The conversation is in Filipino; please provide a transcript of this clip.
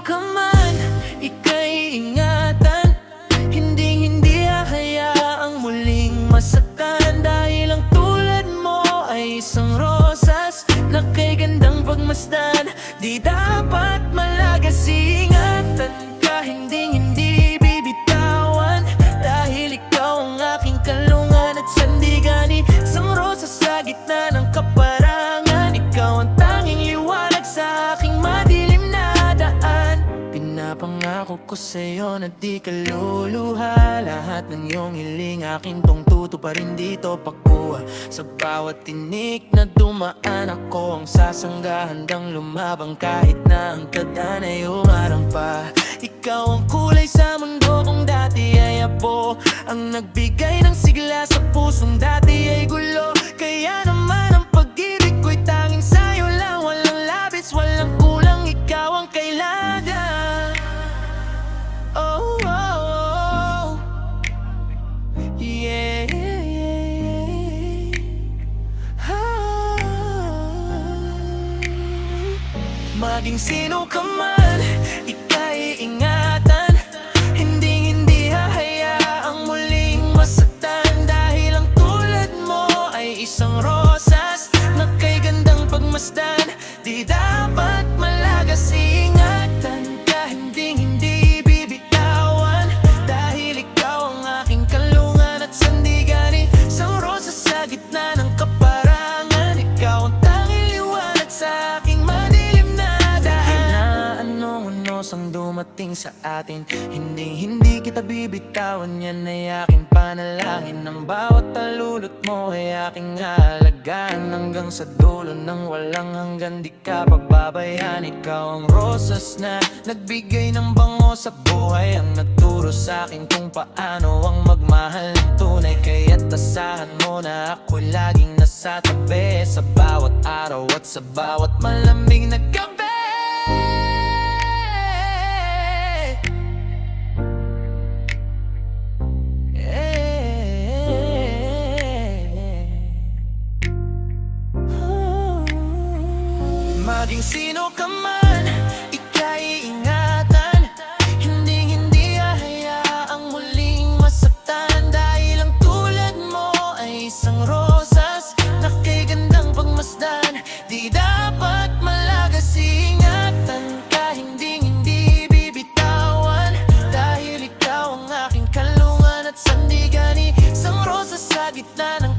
ka man, ika'y ingatan. Hindi hahayaang muling masaktan. Dahil ang tulad mo ay isang rosas na kay gandang pagmasdan. Di dapat malagas, ingatan ka, hindi bibitawan. Dahil ikaw ang aking kalungan at sandigan. Isang rosas sa gitna ng kaparangan. Ikaw ang tanging liwanag sa aking madilim na daan. Pinapangako ko sa'yo na di ka luluha. Lahat ng iyong hiling akin tong tutuparin dito pakuha. Sa bawat tinik na dumaan ako ang sasangga. Handang lumabang kahit na ang tadhana ay umarang pa. Ikaw ang kulay sa mundo kung dati ay abo. Ang nagbigay ng sigla sa pusong dati ay gulo. Kaya naman ang pag-ibig ko'y tanging sa'yo lang. Walang labis, walang kulang, ikaw ang kailangan. Oh, oh, oh. Yeah, ah. Maging sino ka man, ika'y ingatan. Hindi hahayaang muling masaktan. Dahil ang tulad mo ay isang rosas na kay gandang pagmasdan. Di dapat malagas, ingatan ka, hindi bibitawan. Dahil ikaw ang aking kalungan at sandigan. Isang rosas sa gitna ng kaparangan. Ikaw ang tanging liwanag sa aking madilim na daan. Na anong ang dumating sa atin, hindi kita bibitawan. Yan ay aking panalangin. Ang bawat talulot mo ay aking halagaan. Hanggang sa dulo ng walang hanggan, di ka pababayaan. Ikaw ang rosas na nagbigay ng bango sa buhay. Ang nagturo sa akin kung paano ang magmahal ng tunay. Kaya't asahan mo na ako'y laging nasa tabi. Sa bawat araw at sa bawat malamig na gabi. Maging sino ka man, ika'y ingatan. Hindi hahayaang muling masaktan. Dahil ang tulad mo ay isang rosas na kay gandang pagmasdan. Di dapat malagas, ingatan ka, hindi bibitawan. Dahil ikaw ang aking kalungan at sandigan. Isang rosas sa gitna ng